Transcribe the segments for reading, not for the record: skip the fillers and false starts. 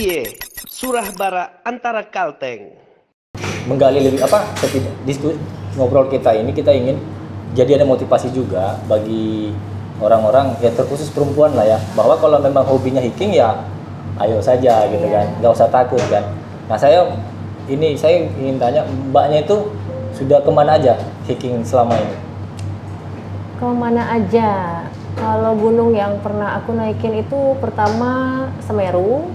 Piye, Surah Bara antara Kalteng. Menggali lebih ngobrol kita ini kita ingin jadi ada motivasi juga bagi orang-orang ya terkhusus perempuan lah ya, bahwa kalau memang hobinya hiking ya ayo saja gitu kan, nggak usah takut kan. Nah saya ingin tanya mbaknya itu sudah kemana aja hiking selama ini? Kemana aja? Kalau gunung yang pernah aku naikin itu pertama Semeru,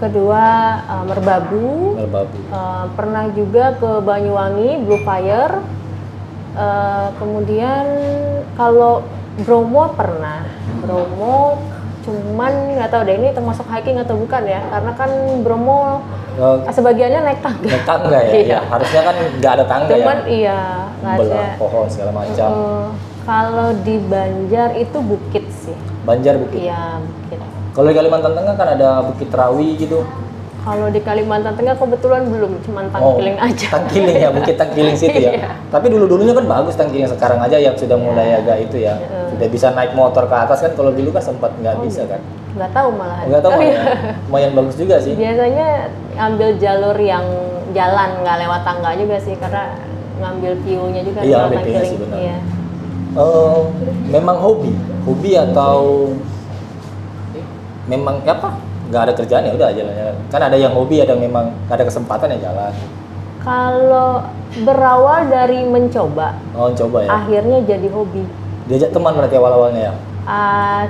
kedua Merbabu, pernah juga ke Banyuwangi, Blue Fire, kemudian kalau Bromo pernah, Bromo cuman nggak tahu deh ini termasuk hiking atau bukan ya, karena kan Bromo sebagiannya naik tangga. Naik tangga ya, iya. Ya, harusnya kan nggak ada tangga cuman ya. Iya, nggak ada. Belah pohon segala macam. Kalau di Banjar itu bukit sih. Banjar bukit. Iya, bukit. Kalau di Kalimantan Tengah kan ada Bukit Rawi gitu. Kalau di Kalimantan Tengah kebetulan belum, cuman Tangkiling aja. Tangkiling ya, Bukit Tangkiling situ ya. Iya. Tapi dulunya kan bagus Tangkiling, sekarang aja yang sudah mulai agak itu ya. Sudah bisa naik motor ke atas kan, kalau dulu kan sempat nggak bisa kan. Nggak tahu malahan. Nggak tahu ya. Lumayan bagus juga sih. Biasanya ambil jalur yang jalan, nggak lewat tangga juga sih, karena ngambil view-nya juga Iya, lewat view-nya Tangkiling. sih benar. Iya. Memang hobi atau memang apa? Nggak ada kerjaan ya udah jalan. Kan ada yang hobi, ada yang memang ada kesempatan ya jalan. Kalau berawal dari mencoba, Coba ya. akhirnya jadi hobi. Diajak teman berarti awal-awalnya ya.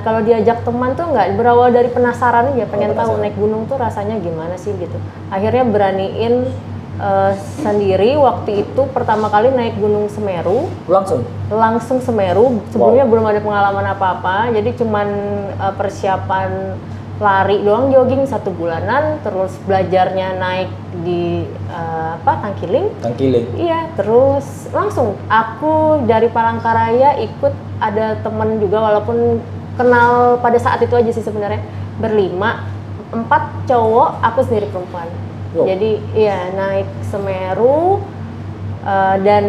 Kalau diajak teman tuh nggak, berawal dari penasaran aja, pengen tahu penasaran. naik gunung tuh rasanya gimana sih gitu. Akhirnya beraniin sendiri. Waktu itu pertama kali naik Gunung Semeru. Langsung Semeru. Sebelumnya belum ada pengalaman apa-apa. Jadi cuman persiapan lari doang, jogging 1 bulanan. Terus belajarnya naik di Tangkiling. Iya. Terus langsung aku dari Palangkaraya ikut, ada temen juga walaupun kenal pada saat itu aja sih sebenarnya, berlima, 4 cowok, aku sendiri perempuan. Wow. Jadi iya naik Semeru dan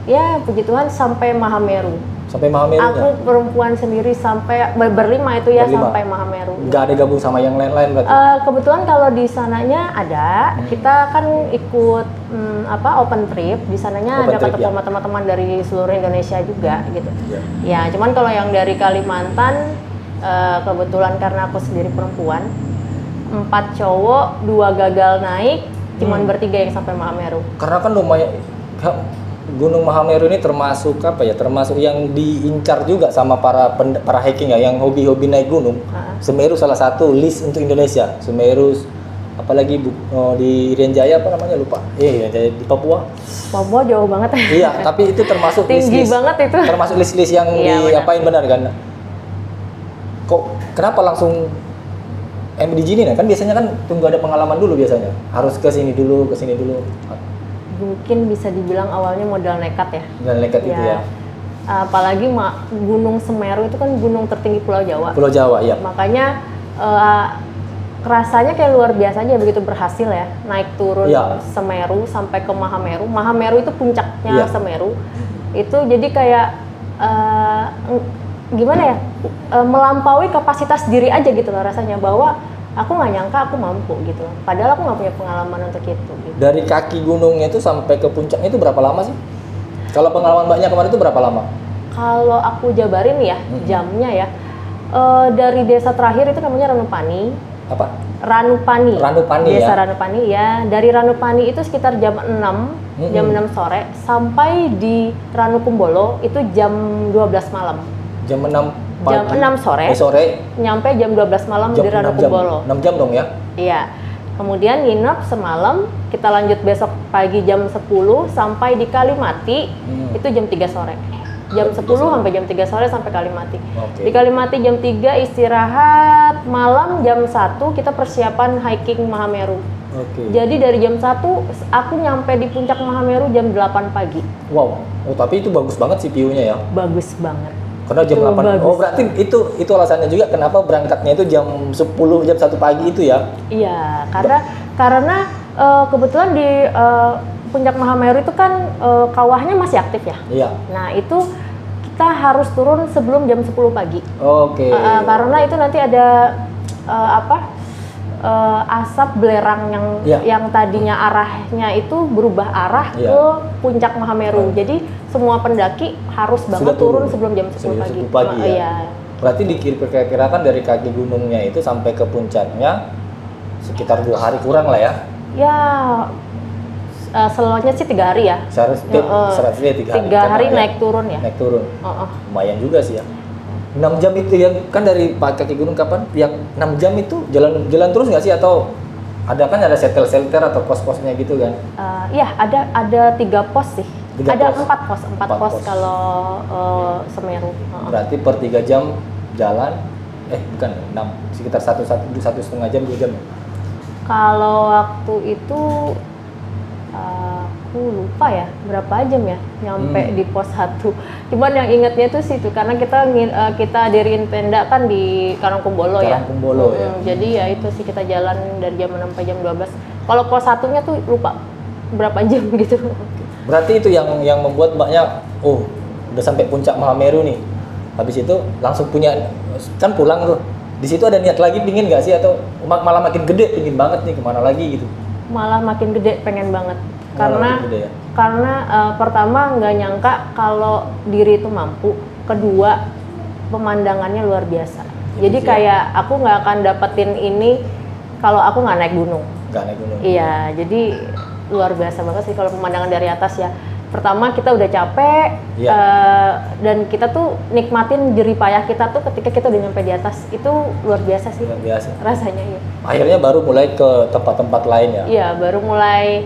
ya puji Tuhan sampai Mahameru. Aku perempuan sendiri sampai berlima itu ya, sampai Mahameru. Nggak ada gabung sama yang lain-lain berarti? Kebetulan kalau di sananya ada, kita kan ikut open trip. Di sananya ada ketemu sama teman-teman dari seluruh Indonesia juga gitu. Ya, cuman kalau yang dari Kalimantan kebetulan karena aku sendiri perempuan, 4 cowok, 2 gagal naik, cuman bertiga yang sampai Mahameru. Karena kan lumayan, Gunung Mahameru ini termasuk termasuk yang diincar juga sama para hiking ya, yang hobi-hobi naik gunung. Semeru salah satu list untuk Indonesia. Semeru, apalagi di Irian Jaya apa namanya lupa. Jaya di Papua. Papua jauh banget. Iya, tapi itu termasuk tinggi banget itu. Termasuk list-list yang benar kan? Kenapa langsung MDG ini kan biasanya kan tunggu ada pengalaman dulu biasanya, harus ke sini dulu. Mungkin bisa dibilang awalnya modal nekat ya. Modal nekat itu ya. Apalagi Gunung Semeru itu kan gunung tertinggi Pulau Jawa. Pulau Jawa ya. Makanya rasanya kayak luar biasa aja begitu berhasil ya naik turun Semeru sampai ke Mahameru. Mahameru itu puncaknya Semeru. Itu jadi kayak gimana ya, melampaui kapasitas diri aja gitu loh rasanya, bahwa aku nggak nyangka aku mampu gitu, padahal aku nggak punya pengalaman untuk itu gitu. Dari kaki gunungnya itu sampai ke puncaknya itu berapa lama sih? Kalau pengalaman mbaknya kemarin itu berapa lama? Kalau aku jabarin ya jamnya ya, dari desa terakhir itu namanya Ranupani. Apa? Ranupani desa Ranupani ya. Dari Ranupani itu sekitar jam 6 sore sampai di Ranukumbolo itu jam 12 malam. Jam 6 pagi. Jam 6 sore. Nyampe jam 12 malam di Ranukumbolo. 6 jam dong ya? Iya. Kemudian nginep semalam, kita lanjut besok pagi jam 10 sampai di Kalimati itu jam 3 sore. Jam 10 sampai jam 3 sore sampai Kalimati. Di Kalimati jam 3 istirahat, malam jam 1 kita persiapan hiking Mahameru. Jadi dari jam 1 aku nyampe di puncak Mahameru jam 8 pagi. Wow. Tapi itu bagus banget sih view-nya ya. Bagus banget. Karena jam 8. Bagus. Berarti itu alasannya juga kenapa berangkatnya itu jam 10, jam 1 pagi itu ya? Iya, karena kebetulan di puncak Mahameru itu kan kawahnya masih aktif ya. Iya. Nah, itu kita harus turun sebelum jam 10 pagi. Oke. Karena itu nanti ada asap belerang yang tadinya arahnya itu berubah arah ke puncak Mahameru. Jadi semua pendaki harus banget turun sebelum jam 10 pagi. Ya. Berarti diperkirakan dari kaki gunungnya itu sampai ke puncaknya sekitar 2 hari kurang lah ya? Ya, selalunya sih 3 hari ya. Seharusnya 3 hari naik turun ya. Naik turun. Lumayan juga sih ya. 6 jam itu yang kan dari kaki gunung kapan? Yang 6 jam itu jalan terus nggak sih atau ada kan ada shelter atau pos-posnya gitu kan? Iya ada 3 pos sih. Ada 4 pos kalau Semeru. Berarti per 3 jam jalan, bukan 6, sekitar 1,5 jam 2 jam. Kalau waktu itu aku lupa ya berapa jam ya nyampe di pos 1. Cuman yang ingatnya tuh situ karena kita diriin tenda kan di Karangkumbolo ya. Jadi ya itu sih kita jalan dari jam 6 sampai jam 12. Kalau pos 1-nya tuh lupa berapa jam gitu. Berarti itu yang membuat mbaknya udah sampai puncak Mahameru nih. Habis itu langsung punya kan pulang tuh. Di situ ada niat lagi pingin nggak sih atau malah makin gede pingin banget nih kemana lagi gitu? Malah makin gede pengen banget. Karena pertama nggak nyangka kalau diri itu mampu, kedua pemandangannya luar biasa. Jadi kayak aku nggak akan dapetin ini kalau aku nggak naik gunung. Iya, jadi luar biasa banget sih kalau pemandangan dari atas ya. Pertama kita udah capek dan kita tuh nikmatin jerih payah kita tuh ketika kita udah nyampe di atas itu luar biasa sih. Luar biasa. Rasanya ya. Akhirnya baru mulai ke tempat-tempat lain ya? Iya, baru mulai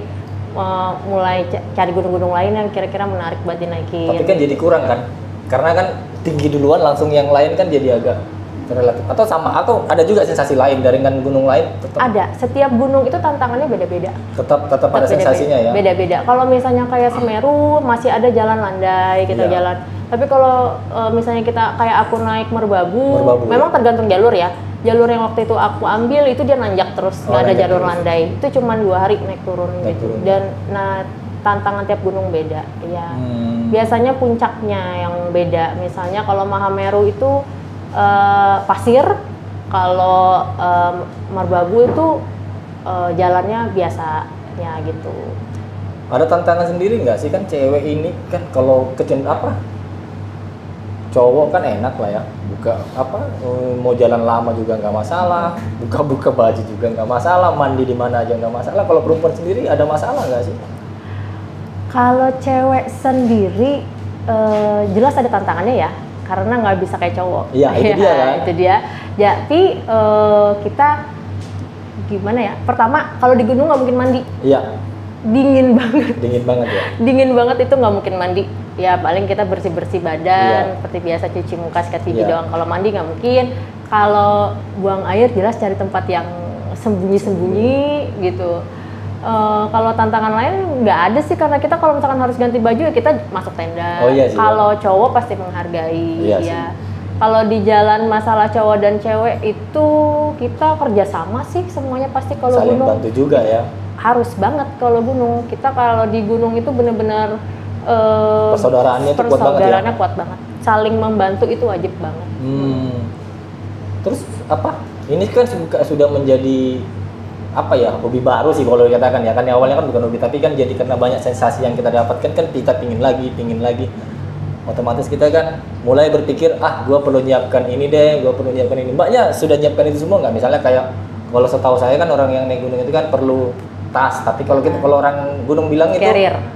cari gunung-gunung lain yang kira-kira menarik buat dinaikin. Tapi kan jadi kurang kan? Karena kan tinggi duluan langsung yang lain kan jadi agak relatif. Atau sama, atau ada juga sensasi lain dari gunung lain? Tetap? Ada, setiap gunung itu tantangannya beda-beda. Tetap ada sensasinya ya? Beda-beda. Kalau misalnya kayak Semeru masih ada jalan landai, kita jalan. Tapi kalau misalnya kita kayak aku naik Merbabu memang tergantung jalur ya. Jalur yang waktu itu aku ambil itu dia nanjak terus, nggak ada jalur landai. Itu cuma 2 hari naik turun gitu. Dan tantangan tiap gunung beda. Ya. Biasanya puncaknya yang beda. Misalnya kalau Mahameru itu pasir, kalau Merbabu itu jalannya biasanya gitu. Ada tantangan sendiri nggak sih kan cewek ini kan kalau cowok kan enak lah ya mau jalan lama juga nggak masalah, buka baju juga nggak masalah, mandi di mana aja nggak masalah. Kalau perempuan sendiri ada masalah nggak sih? Kalau cewek sendiri jelas ada tantangannya ya karena nggak bisa kayak cowok. Iya itu dia kan. Itu dia. Jadi kita gimana ya? Pertama kalau di gunung nggak mungkin mandi. Iya. Dingin banget. Dingin banget ya. Dingin banget itu nggak mungkin mandi. Ya paling kita bersih badan seperti biasa cuci muka sikat gigi doang. Kalau mandi nggak mungkin. Kalau buang air jelas cari tempat yang sembunyi gitu. Kalau tantangan lain nggak ada sih karena kita kalau misalkan harus ganti baju ya kita masuk tenda. Kalau cowok pasti menghargai ya. Kalau di jalan masalah cowok dan cewek itu kita kerjasama sih semuanya pasti kalau gunung. Saling bantu juga ya. Harus banget kalau gunung. Kita kalau di gunung itu benar-benar persaudaraannya kuat banget. Saling membantu itu wajib banget. Terus ini kan sudah menjadi hobi baru sih kalau dikatakan ya kan awalnya kan bukan hobi tapi kan jadi karena banyak sensasi yang kita dapatkan kan kita pingin lagi otomatis kita kan mulai berpikir gue perlu nyiapkan ini mbaknya sudah nyiapkan itu semua nggak? Misalnya kayak kalau setahu saya kan orang yang naik gunung itu kan perlu tas, tapi kalau orang gunung bilang itu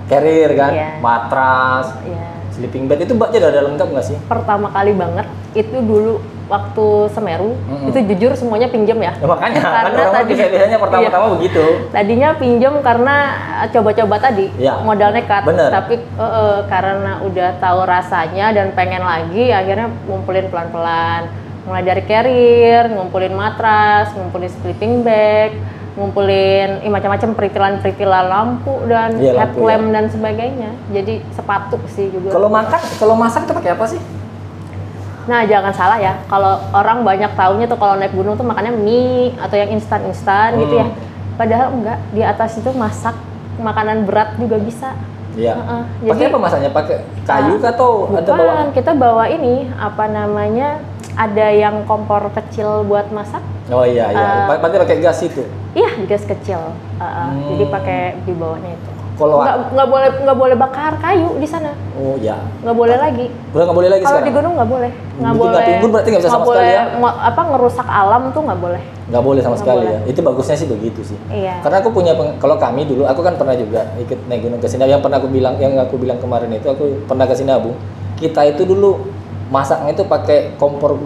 carrier kan, matras, sleeping bag itu mbaknya udah lengkap nggak sih? Pertama kali banget itu dulu waktu Semeru itu jujur semuanya pinjam ya. Makanya kan orang biasanya pertama-tama begitu. Tadinya pinjam karena coba-coba tadi modal nekat. Tapi karena udah tahu rasanya dan pengen lagi akhirnya ngumpulin pelan-pelan. Mulai dari carrier, ngumpulin matras, ngumpulin sleeping bag, ngumpulin macam-macam peritilan lampu dan headlamp dan sebagainya. Jadi sepatu sih juga. Kalau masak itu pakai apa sih? Nah jangan salah ya, kalau orang banyak taunya tuh kalau naik gunung tuh makannya mie atau yang instan gitu ya. Padahal enggak, di atas itu masak makanan berat juga bisa. Iya. Pakai apa masaknya? Pakai kayu atau ada bawa? Kita bawa ini ada yang kompor kecil buat masak. Oh iya iya. Berarti pakai gas itu. Iya, gas kecil. Jadi pakai di bawahnya itu. Kalau nggak boleh bakar kayu di sana. Oh ya. Nggak boleh lagi. Udah nggak boleh lagi Kalau sekarang. di gunung nggak boleh. Nggak Bikin boleh. timbun berarti nggak bisa sama sekali ya. Apa ngerusak alam tuh nggak boleh. Nggak boleh sama Nggak sekali boleh. ya. Itu bagusnya sih begitu sih. Iya. Karena aku punya kalau kami dulu, aku kan pernah juga ikut naik gunung ke Sinabung. Yang aku bilang kemarin itu, aku pernah ke Sinabung. Kita itu dulu masaknya itu pakai kompor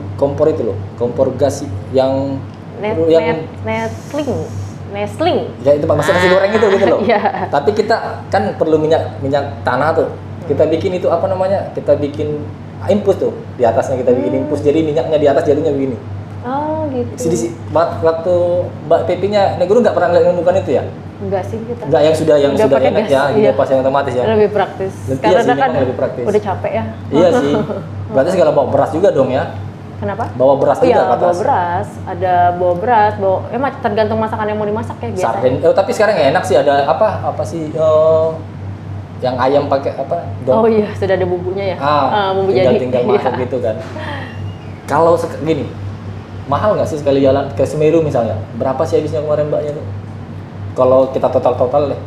itu loh, kompor gas yang Nesling. Ya itu masak nasi goreng itu gitu loh. Iya. Tapi kita kan perlu minyak tanah tuh. Kita bikin itu apa namanya? Kita bikin infus tuh di atasnya kita bikin infus. Jadi minyaknya di atas jadinya begini. Oh gitu. Waktu Mbak Pepinya naik gunung nggak pernah menemukan itu ya? Enggak sih kita. Enggak yang sudah pakai enak gas, ya, iya. pas yang otomatis ya. Lebih praktis. Iya sih, kan lebih praktis. udah capek ya. Iya sih. Berarti segala bawa beras juga dong ya? Kenapa? Bawa beras juga ke atas. Bawa beras, tergantung masakan yang mau dimasak ya biasanya. Sarden. Tapi sekarang enak sih ada apa sih yang ayam pakai apa? Oh iya, sudah ada bumbunya ya. Bumbu tinggal masak iya. gitu kan. Kalau gini, mahal nggak sih sekali jalan ke Semeru misalnya? Berapa sih habisnya kemarin Mbaknya tuh? Kalau kita total deh.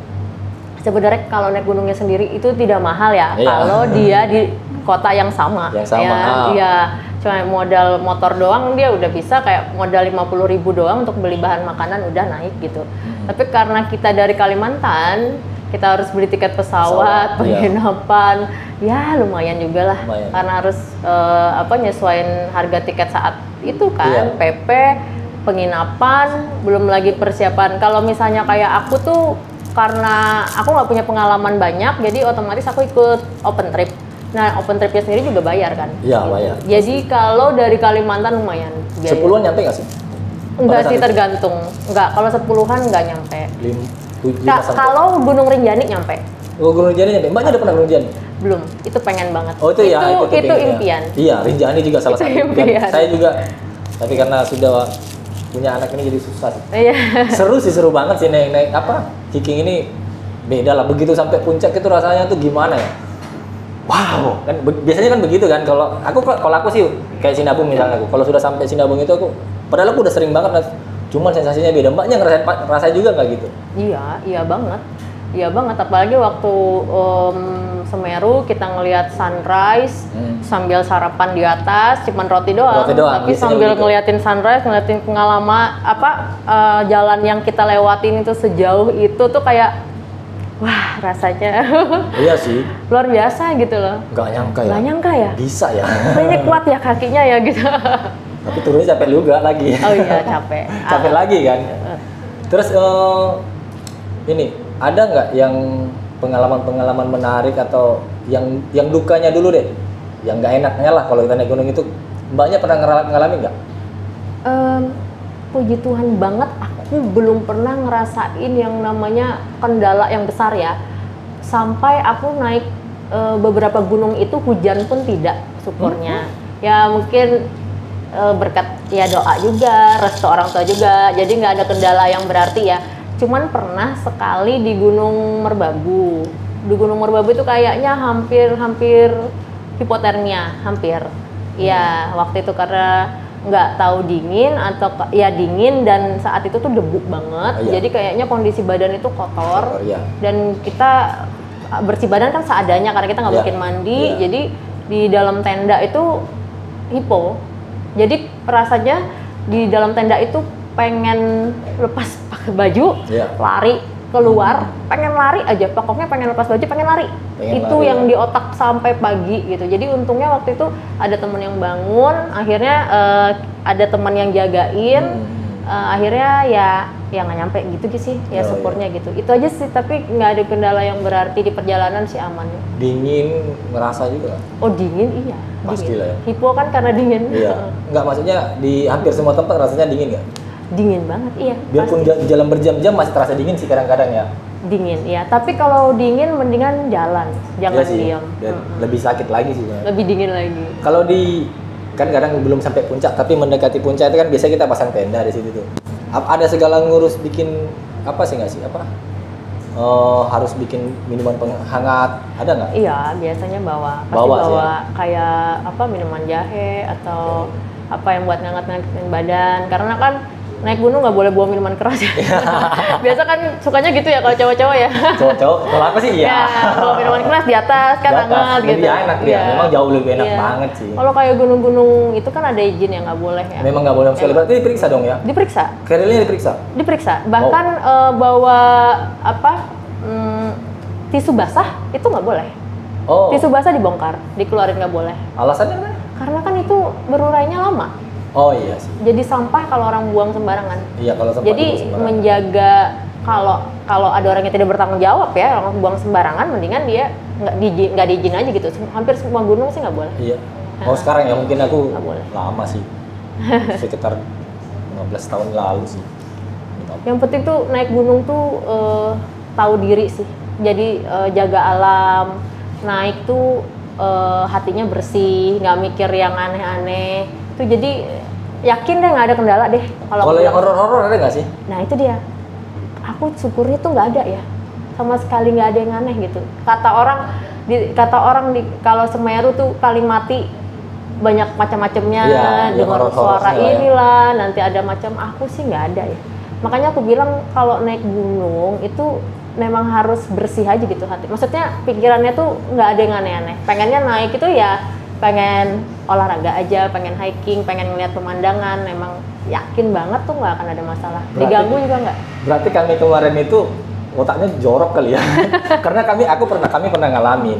Sebenarnya kalau naik gunungnya sendiri itu tidak mahal ya. Iya. Kalau dia di kota yang sama. Iya. Cuma modal motor doang dia udah bisa kayak modal 50.000 doang untuk beli bahan makanan udah naik gitu. Tapi karena kita dari Kalimantan, kita harus beli tiket pesawat, penginapan, ya lumayan juga lah. Karena harus nyesuaiin harga tiket saat itu kan, PP, penginapan, belum lagi persiapan. Kalau misalnya kayak aku tuh karena aku nggak punya pengalaman banyak, jadi otomatis aku ikut open trip. Nah, open tripnya sendiri juga bayar kan? Iya, bayar. Jadi kalau dari Kalimantan lumayan. 10-an nyampe nggak sih? Enggak sih, tergantung. Enggak, kalau 10-an nggak nyampe. Kalau Gunung Rinjani nyampe. Oh, Gunung Rinjani nyampe. Mbaknya udah pernah Gunung Rinjani? Belum, itu pengen banget. Oh, itu ya, itu impian. Ya. Iya, Rinjani juga salah satu impian. Saya juga, tapi karena sudah punya anak ini jadi susah sih. Iya. Seru banget sih naik hiking ini. Beda lah, begitu sampai puncak itu rasanya tuh gimana ya? Wow, kan biasanya kan begitu kan. Kalau aku sih kayak Sinabung misalnya kalau sudah sampai Sinabung itu padahal aku udah sering banget, cuman sensasinya beda. Mbaknya ngerasain juga nggak gitu? Iya banget. Iya banget, apalagi waktu Semeru kita ngelihat sunrise sambil sarapan di atas, cuman roti doang. Tapi sambil ngeliatin sunrise, ngeliatin pengalaman jalan yang kita lewatin itu sejauh itu tuh kayak wah, rasanya iya sih luar biasa gitu loh. Nggak nyangka ya? Bisa ya? Kayaknya kuat ya kakinya ya gitu. Tapi turunnya capek juga lagi. Oh iya, capek. Capek lagi kan? Terus ini ada nggak yang pengalaman menarik atau yang dukanya dulu deh, yang nggak enaknya lah kalau kita naik gunung itu? Mbaknya pernah ngalamin nggak? Puji Tuhan banget aku belum pernah ngerasain yang namanya kendala yang besar ya. Sampai aku naik beberapa gunung itu hujan pun tidak, syukurnya. Ya mungkin berkat ya doa juga, restu orang tua juga. Jadi nggak ada kendala yang berarti ya. Cuman pernah sekali di Gunung Merbabu. Di Gunung Merbabu itu kayaknya hampir hipotermia, hampir. Ya waktu itu karena nggak tahu dingin atau ya dingin dan saat itu tuh debu banget. Jadi kayaknya kondisi badan itu kotor. Dan kita bersih badan kan seadanya karena kita nggak mungkin mandi. Jadi di dalam tenda itu hipo. Jadi rasanya di dalam tenda itu pengen lepas pakai baju, lari keluar, pengen lari aja, pokoknya pengen lepas baju, pengen lari. Itu yang di otak sampai pagi gitu. Jadi untungnya waktu itu ada teman yang bangun, akhirnya ada teman yang jagain, akhirnya ya nggak nyampe gitu sih, ya syukurnya gitu. Itu aja sih, tapi nggak ada kendala yang berarti di perjalanan sih, aman. Dingin ngerasa juga? Oh dingin, iya. Pasti lah ya. Hipo kan karena dingin. Iya. Nggak, maksudnya di hampir semua tempat rasanya dingin nggak? Dingin banget, iya. Biarpun jalan berjam-jam masih terasa dingin sih kadang-kadang ya. Dingin, ya. Tapi kalau dingin mendingan jalan, jangan diam. Lebih sakit lagi sih. Lebih dingin lagi. Kalau kan kadang belum sampai puncak, tapi mendekati puncak itu kan biasanya kita pasang tenda di situ tuh. Ada segala ngurus bikin apa sih nggak sih? Harus bikin minuman penghangat, ada nggak? Iya, biasanya pasti bawa kayak minuman jahe atau apa yang buat ngangetin badan. Karena kan naik gunung nggak boleh bawa minuman keras ya. Biasa kan sukanya gitu ya kalau cowok-cowok ya. Cowok-cowok, kalau aku sih iya. Bawa minuman keras di atas kan hangat gitu. Lebih enak ya, memang jauh lebih enak banget sih. Kalau kayak gunung-gunung itu kan ada izin yang nggak boleh ya. Memang nggak boleh sekali, berarti diperiksa dong ya? Diperiksa. Kerilnya diperiksa? Diperiksa, bahkan bawa tisu basah itu nggak boleh. Tisu basah dibongkar, dikeluarin nggak boleh. Alasannya apa? Karena kan itu berurainya lama. Oh iya sih. Jadi sampah kalau orang buang sembarangan. Iya, kalau sampah jadi sembarangan. menjaga kalau ada orang yang tidak bertanggung jawab ya, orang buang sembarangan, mendingan dia nggak diizin aja gitu. Hampir semua gunung sih nggak boleh. Iya. Sekarang ya mungkin aku lama sih. Sekitar 15 tahun lalu sih. Yang penting tuh naik gunung tuh tahu diri sih. Jadi jaga alam, naik tuh hatinya bersih, nggak mikir yang aneh-aneh. Tuh jadi yakin deh nggak ada kendala deh. Kalau yang horor-horor ada nggak sih? Nah itu dia. Aku syukurnya tuh nggak ada ya, sama sekali nggak ada yang aneh gitu. Kata orang kalau Semeru tuh Kalimati banyak macam-macamnya, dengar suara inilah, nanti ada macam. Aku sih nggak ada ya. Makanya aku bilang kalau naik gunung itu memang harus bersih aja gitu hati. Maksudnya pikirannya tuh nggak ada yang aneh-aneh. Pengennya naik itu ya pengen olahraga aja, pengen hiking, pengen ngeliat pemandangan. Emang yakin banget tuh nggak akan ada masalah. Diganggu juga nggak. Berarti kami kemarin itu otaknya jorok kali ya. Karena kami pernah ngalamin.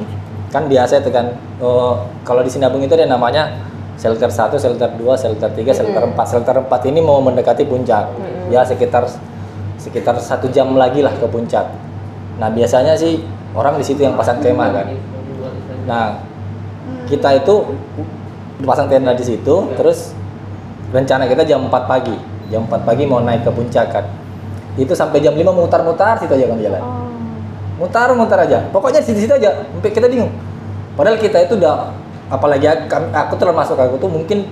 Kan biasa itu kan kalau di Sinabung itu ada namanya shelter 1, shelter 2, shelter 3, shelter 4. Shelter 4 ini mau mendekati puncak. Ya sekitar 1 jam lagi lah ke puncak. Nah biasanya sih orang di situ yang pasang kemah kan. Nah kita itu pasang tenda di situ, terus rencana kita jam 4 pagi. Jam 4 pagi mau naik ke puncak kan. Itu sampai jam 5 mutar-mutar situ aja kan jalan. Mutar-mutar aja. Pokoknya di situ aja. Sampai kita bingung. Padahal kita itu udah, apalagi aku termasuk aku tuh mungkin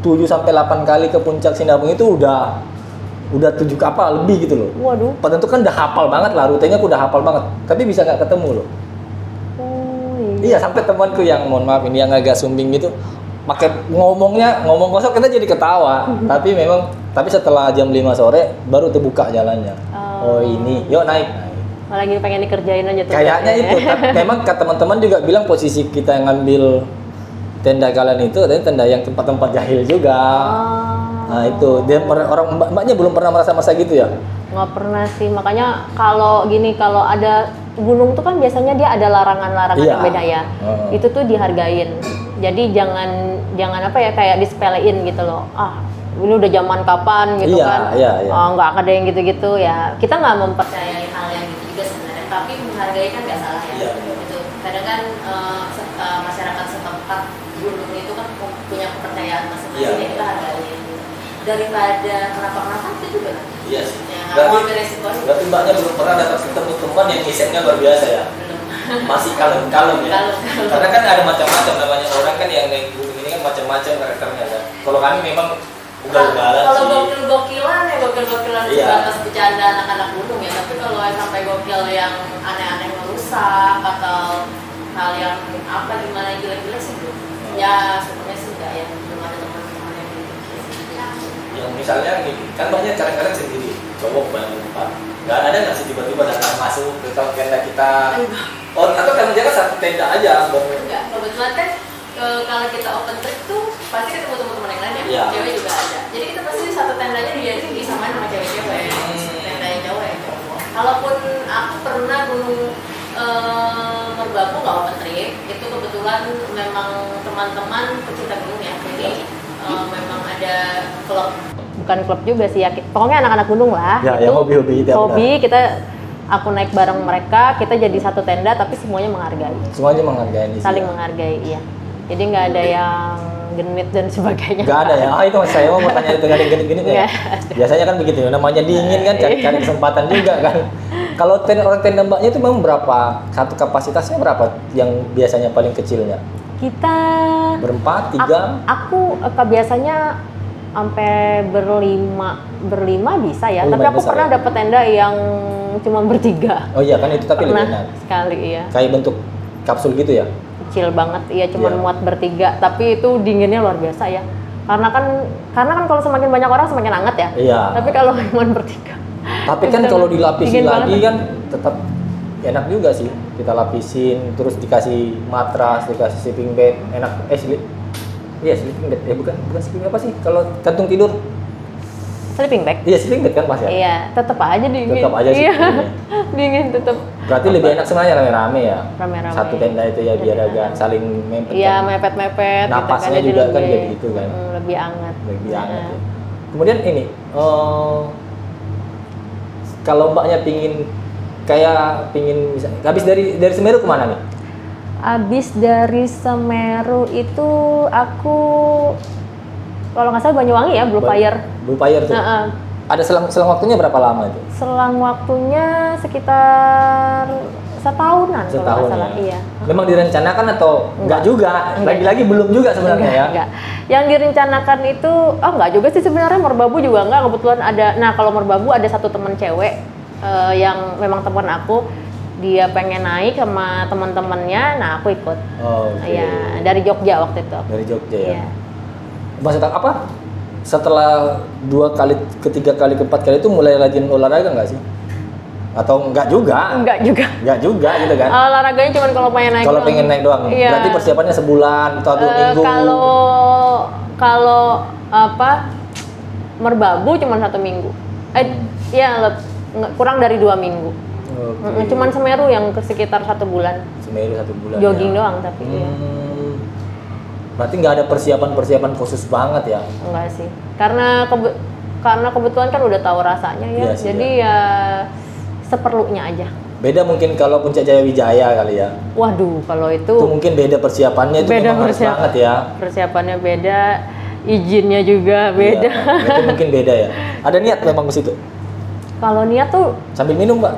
7 sampai 8 kali ke puncak Sinabung itu udah 7 kapal lebih gitu loh. Waduh. Padahal itu kan udah hafal banget lah, rutenya aku udah hafal banget. Tapi bisa nggak ketemu loh. Iya, sampai temanku yang mohon maaf ini yang agak sumbing gitu, pakai ngomong kosong kita jadi ketawa. Tapi setelah jam 5 sore baru terbuka jalannya. Oh ini, yuk naik. Lagi pengen dikerjain aja tuh. Kayaknya itu. Memang teman-teman juga bilang posisi kita yang ngambil tenda kalian itu adalah tenda yang tempat-tempat jahil juga. Nah itu, dia orang mbaknya belum pernah merasa masa gitu ya? Nggak pernah sih, makanya kalau ada gunung tuh kan biasanya dia ada larangan-larangan yang beda ya. Itu tuh dihargain. Jadi jangan apa ya kayak disepelein gitu loh. Ini udah zaman kapan gitu kan? Nggak ada yang gitu-gitu ya. Kita nggak mempercayai hal yang gitu juga sebenarnya, tapi menghargai kan nggak salah ya. Gitu. Kadang kan masyarakat setempat gunung itu kan punya kepercayaan masing-masing yang kita hargai. Daripada kenapa-kenapa itu juga kan? Iya sih. Berarti mbaknya belum pernah dapat ketemu teman yang isetnya luar biasa ya? Belum. Masih kalem-kalem ya? Karena kan ada macam-macam namanya orang kan yang naik gunung ini kan macam-macam karakternya kan? Kalau kami memang ugal-ugalan sih. Kalau gokil-gokilan ya gokil-gokilan sebatas bercanda anak-anak gunung ya. Tapi kalau sampai gokil yang aneh-aneh merusak atau hal yang gimana gila-gila sih belum. Ya sebenarnya sih enggak ya. Yang misalnya gini, kan banyak kadang-kadang sendiri cowok banyak lupa, nggak ada nggak sih tiba-tiba datang masuk ke tenda kita, atau kan jaga satu tenda aja? Enggak, kebetulan kan kalau kita open trip tuh pasti ketemu teman-teman yang lain ya, cewek juga ada, jadi kita pasti satu tendanya dia itu disamain sama cewek-cewek, tendanya cowok ya cowok. Kalaupun aku pernah gunung Merbabu nggak open trip, itu kebetulan memang teman-teman pecinta gunung ya, jadi memang ada klub, bukan klub juga sih ya, pokoknya anak-anak gunung lah. Ya, yang hobi-hobi itu. Hobi aku naik bareng mereka, kita jadi satu tenda tapi semuanya menghargai. Semuanya menghargai. Saling menghargai, iya. Jadi nggak ada yang genit dan sebagainya. Nggak ada ya. Itu saya mau tanya itu nggak ada genit-genit ya. Biasanya kan begitu, namanya dingin kan, cari kesempatan juga kan. Kalau orang tenda mbaknya itu memang berapa? Satu kapasitasnya berapa? Yang biasanya paling kecilnya? Kita berempat, 3. Aku biasanya sampai berlima bisa ya. Tapi aku pernah dapat tenda yang cuma bertiga. Oh iya kan itu tapi lebih enak. Sekali iya. Kayak bentuk kapsul gitu ya? Kecil banget, iya cuma muat bertiga. Tapi itu dinginnya luar biasa ya. Karena kan kalau semakin banyak orang semakin hangat ya. Iya. Tapi kalau cuma bertiga. Tapi kan kalau dilapisin dingin lagi banget. kan tetap enak juga sih. Kita lapisin, terus dikasih matras, dikasih sleeping bed, enak. Sleeping bed. Bukan sleeping apa sih? Kalau kantung tidur. Sleeping bag. Iya, sleeping bed kan Mas ya? Iya, tetap aja dingin. Tetap aja sih. Iya. Dingin tetap. Berarti lebih enak sebenarnya rame-rame ya. Rame-rame. Satu tenda itu ya biar agak saling mepet. Iya, kan. mepet-mepet. Napasnya jadi juga kan lebih- jadi gitu kan. Lebih hangat. Lebih hangat. Nah. Ya. Kemudian ini, kalau Mbaknya pingin habis dari Semeru kemana nih? Abis dari Semeru itu aku kalau nggak salah Banyuwangi ya, Blue Fire. Blue Fire tuh. Heeh. Ada selang waktunya berapa lama itu? Selang waktunya sekitar setahunan kalau nggak Setahun salah. ya. Iya. Memang direncanakan atau enggak juga? Enggak. Lagi-lagi belum juga sebenarnya ya. Enggak. Yang direncanakan itu, enggak juga sih sebenarnya, merbabu juga enggak. Kebetulan ada, nah kalau merbabu ada satu teman cewek yang memang teman aku, dia pengen naik sama teman-temannya, nah aku ikut. Oh, oke. Ya, dari Jogja waktu itu. Dari Jogja ya. Iya. Maksudnya apa? Setelah 2 kali, ketiga kali, keempat kali itu mulai rajin olahraga nggak sih? Atau enggak juga? Enggak juga. Enggak juga gitu kan? Olahraganya cuma kalau pengen naik. Kalau doang. pengen naik doang. Iya. Berarti persiapannya sebulan atau 2 minggu. Kalau apa merbabu cuma 1 minggu. Kurang dari 2 minggu. Oke. Cuman Semeru yang sekitar 1 bulan. Semeru 1 bulan. Jogging ya. doang tapi. Iya. Berarti nggak ada persiapan khusus banget ya? Enggak sih. Karena kebetulan kan udah tahu rasanya ya. Iya sih, Jadi ya seperlunya aja. Beda mungkin kalau Puncak Jaya Wijaya kali ya. Waduh, kalau Itu itu mungkin beda persiapannya itu beda memang harus banget ya. persiapannya beda, izinnya juga beda. Iya, itu mungkin beda ya. Ada niat memang ke situ. Kalau niat tuh, Sambil minum, Mbak.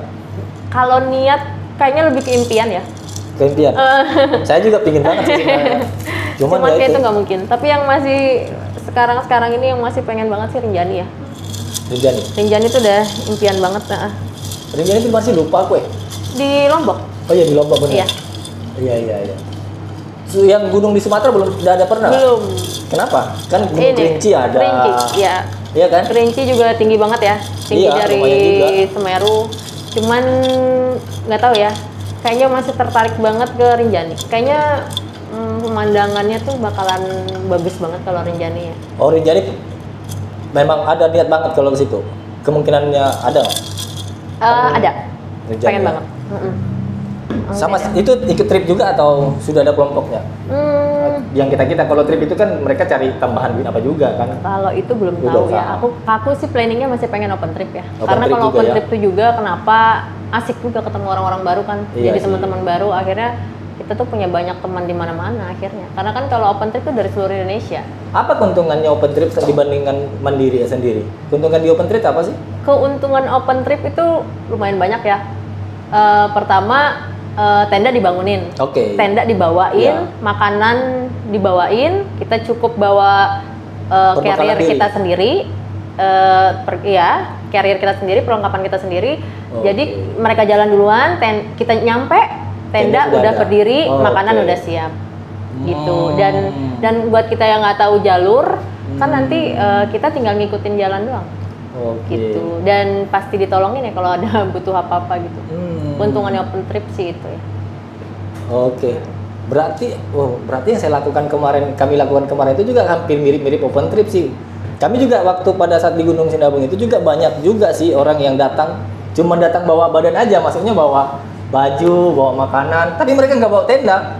kalau niat kayaknya lebih ke impian ya. Keimpian. Saya juga pingin banget sih sebenarnya. Cuman ya kayak itu. itu nggak mungkin. Tapi yang masih sekarang ini yang masih pengen banget sih Rinjani ya. Rinjani. Rinjani tuh udah impian banget. Rinjani itu masih lupa aku ya. Di Lombok. Oh iya di Lombok benar. Iya. Iya. Yang gunung di Sumatera belum ada pernah? Belum. Kenapa? Kan Gunung Kerinci ada. Kerinci, ya. Iya kan? Kerinci juga tinggi banget ya. Tinggi Iya, dari lumayan juga. Semeru. Cuman nggak tahu ya. Kayaknya masih tertarik banget ke Rinjani. Kayaknya pemandangannya tuh bakalan bagus banget kalau Rinjani ya. Oh Rinjani memang ada niat banget kalau ke situ. Kemungkinannya ada nggak? Ada. Rinjani Pengen ya? banget. Sama itu ikut trip juga atau sudah ada kelompoknya? Yang kita kalau trip itu kan mereka cari tambahan duit apa juga kan? Kalau itu belum Udah tahu ya. paham. Aku sih planningnya masih pengen open trip ya. Open Karena trip kalau juga open ya? trip itu juga kenapa asik juga ketemu orang-orang baru kan. Iya Jadi sih. teman-teman baru akhirnya kita tuh punya banyak teman di mana-mana akhirnya. Karena kan kalau open trip itu dari seluruh Indonesia. Apa keuntungannya open trip dibandingkan mandiri sendiri? Keuntungan di open trip apa sih? Keuntungan open trip itu lumayan banyak ya. Pertama tenda dibangunin. Oke. Tenda dibawain, Iya. makanan dibawain, kita cukup bawa Perbekalan carrier diri. kita sendiri, carrier kita sendiri, perlengkapan kita sendiri. Oke. Jadi mereka jalan duluan, kita nyampe, Tenda tenda sudah udah ada. berdiri, Oh, makanan oke. udah siap, gitu. Dan buat kita yang nggak tahu jalur, kan nanti kita tinggal ngikutin jalan doang, Oke. gitu. Dan pasti ditolongin ya kalau ada butuh apa-apa gitu. Keuntungannya open trip sih itu ya. Oke. Berarti yang kami lakukan kemarin itu juga hampir mirip-mirip open trip sih. Kami juga waktu pada saat di Gunung Sinabung itu juga banyak juga sih orang yang datang, cuma datang bawa badan aja, maksudnya bawa baju, bawa makanan, tapi mereka nggak bawa tenda.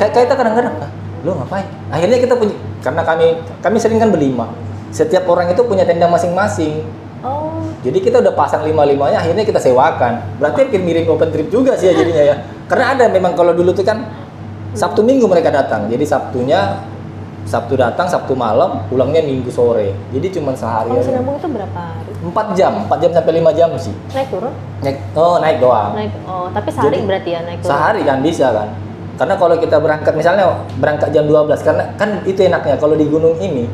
Kayak kita kadang-kadang, lo ngapain? Akhirnya kita punya, karena kami sering kan berlima. Setiap orang itu punya tenda masing-masing. Oh, Jadi kita udah pasang 5-5-nya, akhirnya kita sewakan. Berarti hampir mirip open trip juga sih ya jadinya ya. Karena ada memang kalau dulu tuh kan Sabtu Minggu mereka datang. Jadi Sabtu datang, Sabtu malam, pulangnya Minggu sore. Jadi cuma sehari. kalau Sinabung itu berapa hari? 4 jam sampai 5 jam sih. Naik turun? Naik doang. Naik. Oh, tapi sehari Jadi, berarti ya naik turun. Sehari kan bisa kan. Karena kalau kita berangkat jam 12, karena kan itu enaknya kalau di gunung ini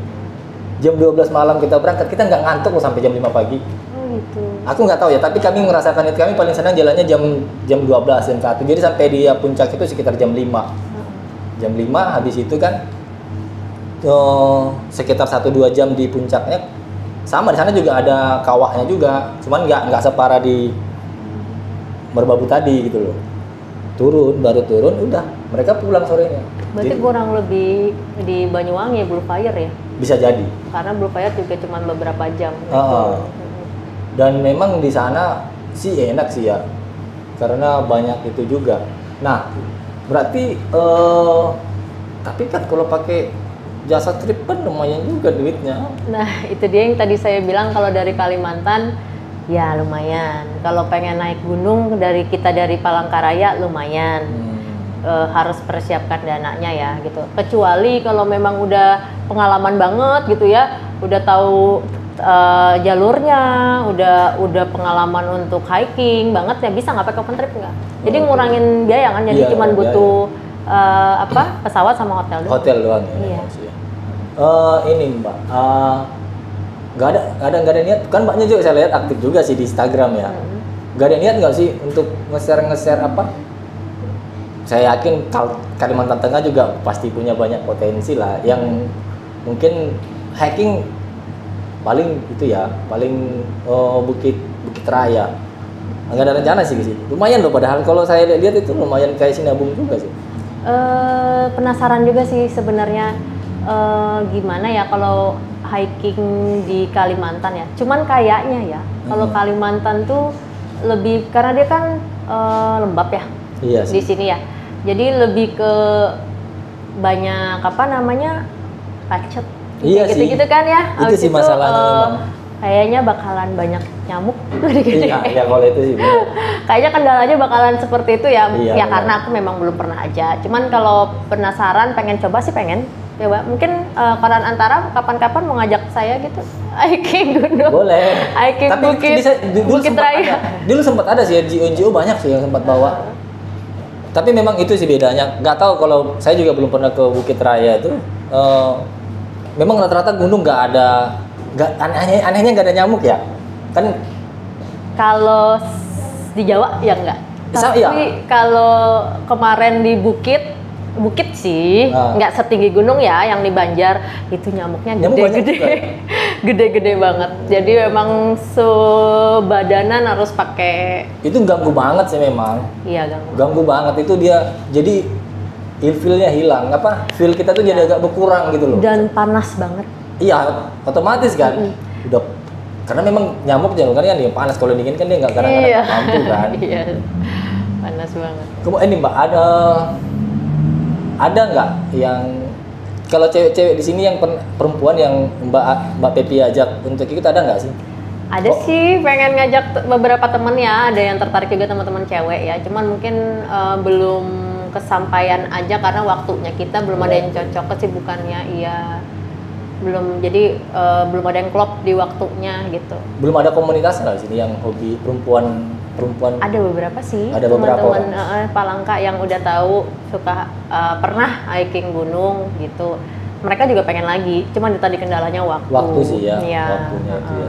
jam 12 malam kita berangkat, kita nggak ngantuk loh sampai jam 5 pagi. Oh gitu. Aku nggak tahu ya, tapi kami merasakan itu. Kami paling senang jalannya jam 12, jam 1. Jadi sampai di puncak itu sekitar jam 5. Jam 5 habis itu kan sekitar 1-2 jam di puncaknya. Sama di sana juga ada kawahnya juga, cuman nggak separah di Merbabu tadi gitu loh. Baru turun, udah mereka pulang sorenya. Berarti Jadi, kurang lebih di Banyuwangi ya Blue Fire ya? bisa jadi. Karena Blue Fire juga cuma beberapa jam. Gitu. Dan memang di sana sih enak sih ya, karena banyak itu juga. Nah, berarti tapi kan kalau pakai jasa trip kan lumayan juga duitnya. Nah, itu dia yang tadi saya bilang kalau dari Kalimantan ya lumayan. Kalau pengen naik gunung dari Palangkaraya lumayan. Harus persiapkan dananya ya gitu. Kecuali kalau memang udah pengalaman banget gitu ya, udah tahu jalurnya, udah pengalaman untuk hiking banget ya bisa nggak pakai open trip nggak? Jadi ngurangin biaya kan, jadi cuma butuh pesawat sama hotel doang. Hotel doang ya. Iya. Ini Mbak, nggak ada niat kan Mbaknya juga saya lihat aktif juga sih di Instagram ya. Nggak ada niat nggak sih untuk nge-share apa? Saya yakin Kalimantan Tengah juga pasti punya banyak potensi lah, yang mungkin hiking paling itu ya, paling Bukit Raya. Nggak ada rencana sih ke situ. Lumayan loh, padahal kalau saya lihat itu lumayan kayak Sinabung juga sih. Penasaran juga sih sebenarnya gimana ya kalau hiking di Kalimantan ya. Cuman kayaknya ya kalau Kalimantan tuh lebih karena dia kan lembab ya. Iya sih. Di sini ya. Jadi lebih ke banyak pacet. Iya gitu kan ya. Itu Habis sih masalahnya memang. Kayaknya bakalan banyak nyamuk. Iya, kalau itu sih benar. Kayaknya kendalanya bakalan seperti itu ya. Iya, ya benar. karena aku memang belum pernah aja. Cuman kalau penasaran pengen coba sih pengen. Coba mungkin Koran Antara kapan-kapan mau ngajak saya gitu hiking gunung. Boleh. Hiking Tapi Bukit Raya. Dulu sempat ada sih NGO banyak sih yang sempat bawa. Tapi memang itu sih bedanya. Nggak tahu, kalau saya juga belum pernah ke Bukit Raya itu. Memang rata-rata gunung anehnya nggak ada nyamuk ya. Kan Kalau di Jawa ya enggak. Tapi iya. kalau kemarin di Bukit sih nggak setinggi gunung ya, yang di Banjar itu nyamuknya gede-gede. Gede-gede banget. Jadi memang sebadanan harus pakai. itu ganggu banget sih memang. Iya, ganggu. Ganggu banget itu dia. Jadi feel-nya hilang. Feel kita tuh jadi agak berkurang gitu loh. Dan panas banget. Iya, otomatis kan. Udah, karena memang nyamuk kan yang panas, kalau dingin kan dia nggak kadang-kadang mampu kan. Iya. Panas banget. Kemudian ini Mbak, ada nggak yang kalau cewek-cewek di sini yang perempuan yang Mbak Pepi ajak untuk ikut, ada nggak sih? Ada sih, pengen ngajak beberapa temen ya, ada yang tertarik juga teman-teman cewek ya. Cuman mungkin belum kesampaian aja karena waktunya kita belum ada yang cocok, kesibukannya iya. Belum, jadi belum ada yang klop di waktunya gitu. Belum ada komunitas nggak di sini yang hobi perempuan? Ada beberapa sih. Ada beberapa teman-teman Palangka yang udah tahu suka pernah hiking gunung gitu. Mereka juga pengen lagi, cuman tadi kendalanya waktu. Waktu sih ya, waktunya itu ya.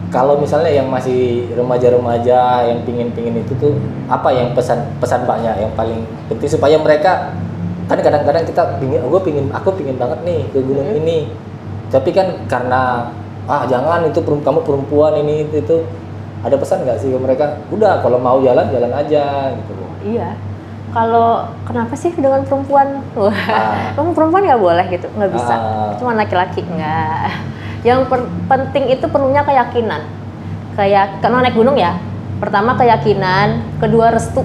Kalau misalnya yang masih remaja-remaja yang pingin itu tuh, apa yang pesan Mbaknya yang paling penting supaya mereka, kan kadang-kadang aku pingin banget nih ke gunung ini, tapi kan karena jangan itu kamu perempuan ini itu, ada pesan nggak sih ke mereka? Udah, kalau mau jalan aja gitu loh. Iya. Kalau kenapa sih dengan perempuan? Wah, kamu perempuan nggak boleh gitu, nggak bisa. Cuma laki-laki nggak. Yang penting itu perlunya keyakinan. Karena naik gunung ya. Pertama keyakinan, kedua restu.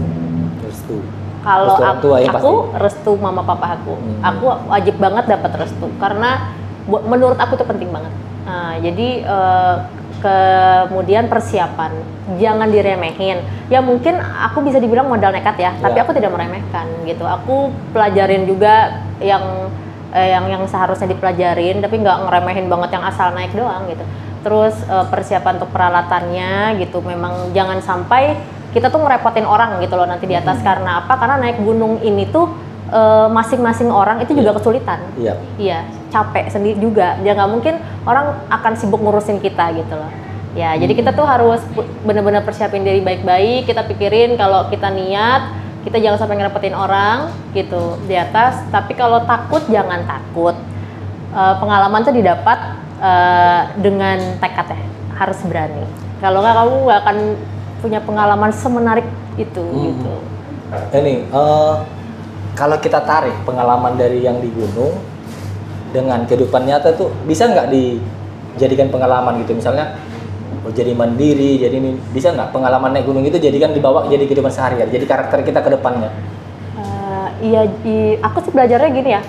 Kalau aku restu mama papa aku. Aku wajib banget dapat restu karena menurut aku itu penting banget. Jadi kemudian persiapan, jangan diremehin. Ya mungkin aku bisa dibilang modal nekat ya, tapi aku tidak meremehkan gitu. Aku pelajarin juga yang seharusnya dipelajarin, tapi nggak ngeremehin banget yang asal naik doang gitu. Terus persiapan untuk peralatannya gitu, memang jangan sampai kita tuh ngerepotin orang gitu loh nanti di atas. Karena apa? Karena naik gunung ini tuh masing-masing orang itu juga kesulitan. Iya, capek sendiri juga. Ya nggak mungkin orang akan sibuk ngurusin kita gitu loh. Ya, jadi kita tuh harus benar-benar persiapin diri baik-baik. Kita pikirin kalau kita niat, kita jangan sampai ngerepotin orang gitu di atas. Tapi kalau takut jangan takut. pengalaman tuh didapat dengan tekad ya, harus berani. Kalau nggak kamu nggak akan punya pengalaman semenarik itu gitu. Ini kalau kita tarik pengalaman dari yang di gunung dengan kehidupan nyata tuh bisa nggak dijadikan pengalaman gitu, misalnya jadi mandiri, jadi ini bisa nggak pengalaman naik gunung itu jadikan dibawa jadi kehidupan sehari-hari, jadi karakter kita ke depannya? Iya, aku sih belajarnya gini ya.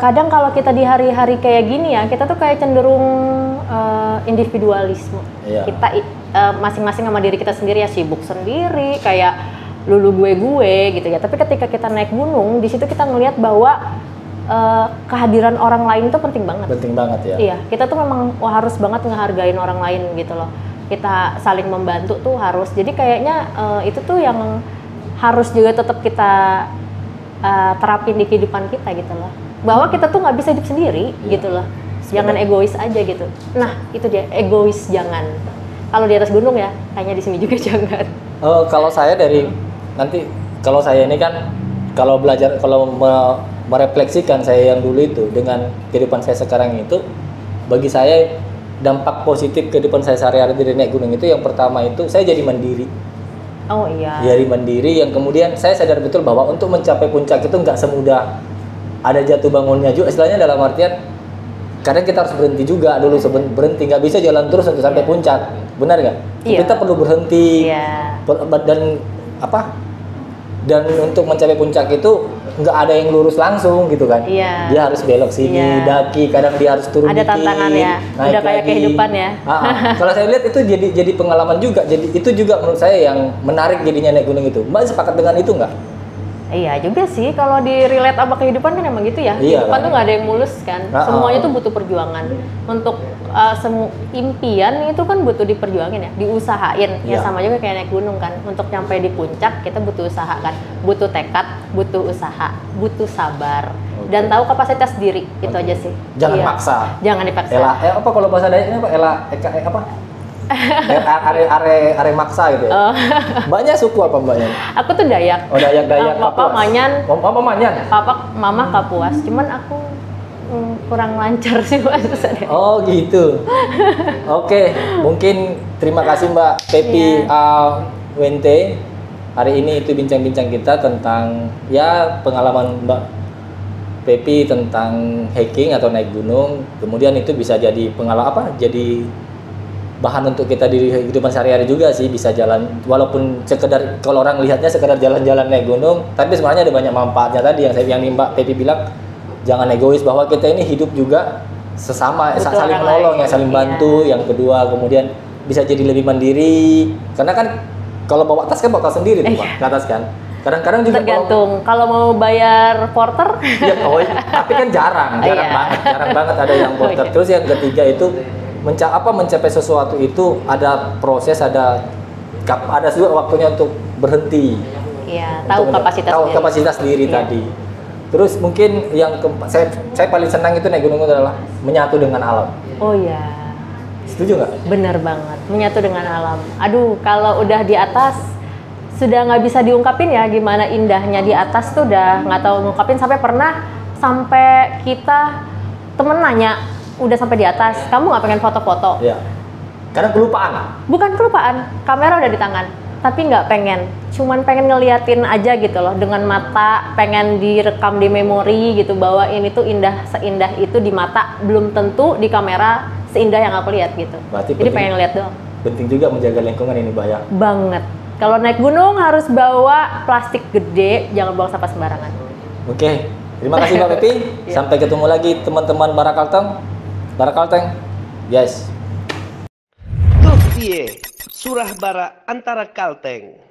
Kadang kalau kita di hari-hari kayak gini ya, kita tuh kayak cenderung individualisme. Iya. Kita masing-masing sama diri kita sendiri ya, sibuk sendiri, kayak lulu gue gitu ya. Tapi ketika kita naik gunung, di situ kita ngelihat bahwa kehadiran orang lain itu penting banget. Penting banget ya. Iya, kita tuh memang harus banget ngehargain orang lain gitu loh. Kita saling membantu tuh harus. Jadi kayaknya itu tuh yang harus juga tetap kita terapin di kehidupan kita gitu loh. Bahwa kita tuh nggak bisa hidup sendiri gitu loh. Jangan egois aja gitu. Nah, itu dia, egois jangan. Kalau di atas gunung ya, kayaknya di sini juga jangan. Kalau saya nanti kalau saya ini kan kalau belajar, kalau merefleksikan saya yang dulu itu dengan kehidupan saya sekarang itu, bagi saya dampak positif kehidupan saya sehari-hari di naik gunung itu yang pertama itu saya jadi mandiri. Oh iya. Jadi mandiri, yang kemudian saya sadar betul bahwa untuk mencapai puncak itu nggak semudah ada jatuh bangunnya juga, istilahnya dalam artian kadang kita harus berhenti juga dulu, berhenti, nggak bisa jalan terus untuk sampai puncak, benar nggak? Iya. Kita perlu berhenti. Iya. Dan untuk mencapai puncak itu nggak ada yang lurus langsung gitu kan? Iya. Dia harus belok sini, Iya. daki, kadang dia harus turun Ada dikit, tantangan ya, naik udah kayak lagi. kehidupan ya. Kalau saya lihat itu jadi pengalaman juga, jadi itu juga menurut saya yang menarik jadinya naik gunung itu. Mbak sepakat dengan itu nggak? Iya juga sih, kalau di relate sama kehidupan kan emang gitu ya. Iya, Kehidupan kan? tuh nggak ada yang mulus kan. Semuanya tuh butuh perjuangan. Untuk impian itu kan butuh diperjuangin ya, diusahain. Ya Iya. sama juga kayak naik gunung kan. Untuk nyampe di puncak kita butuh usaha kan. Butuh tekad, butuh usaha, butuh sabar. Dan tahu kapasitas diri, itu aja sih. Jangan Iya. maksa. Jangan dipaksa. Apa kalau bahasa Dayaknya apa? Are maksa gitu ya. Mbaknya suku apa mbaknya? Aku tuh Dayak. Oh, Dayak Papa Kapuas. Manyan. Papa Manyan. Papa, mama Kapuas. Cuman aku kurang lancar sih bahasa Dayak. Oh gitu. Oke, mungkin terima kasih Mbak Pepi Wente. Hari ini itu bincang-bincang kita tentang ya pengalaman Mbak Pepi tentang hiking atau naik gunung. Kemudian itu bisa jadi pengalaman jadi bahan untuk kita di kehidupan sehari-hari juga sih, bisa jalan walaupun sekedar kalau orang lihatnya sekedar jalan-jalan naik gunung, tapi sebenarnya ada banyak manfaatnya tadi yang Mbak Pepi bilang, jangan egois bahwa kita ini hidup juga sesama, saling menolong ya, saling bantu. Yang kedua kemudian bisa jadi lebih mandiri, karena kan kalau bawa tas kan bawa tas sendiri tuh Pak, ke atas kan. Kadang-kadang juga tergantung kalau mau bayar porter. Ya, tapi kan jarang banget ada yang porter. Terus yang ketiga itu mencapai sesuatu itu ada proses, ada juga waktunya untuk berhenti. Iya, tahu kapasitas diri tadi. Terus mungkin yang saya paling senang itu naik gunung itu adalah menyatu dengan alam. Oh iya. Setuju nggak? Bener banget, menyatu dengan alam. Aduh, kalau udah di atas sudah nggak bisa diungkapin ya gimana indahnya di atas tuh, udah nggak tahu ngungkapin. Sampai kita temen nanya, udah sampai di atas, kamu nggak pengen foto-foto? Iya. Karena kelupaan. Bukan kelupaan, kamera udah di tangan, tapi nggak pengen. Cuman pengen ngeliatin aja gitu loh, dengan mata, pengen direkam di memori gitu, bahwa ini tuh indah, seindah itu di mata, belum tentu di kamera seindah yang aku lihat gitu. Berarti jadi pengen ngeliat doang. Penting juga menjaga lingkungan ini, Mbak ya. Banget. Kalau naik gunung harus bawa plastik gede, jangan buang sampah sembarangan. Oke, terima kasih Mbak Pepi. Sampai ketemu lagi teman-teman Barakalteng. Yes. Tuh Surah Bara antara Kalteng.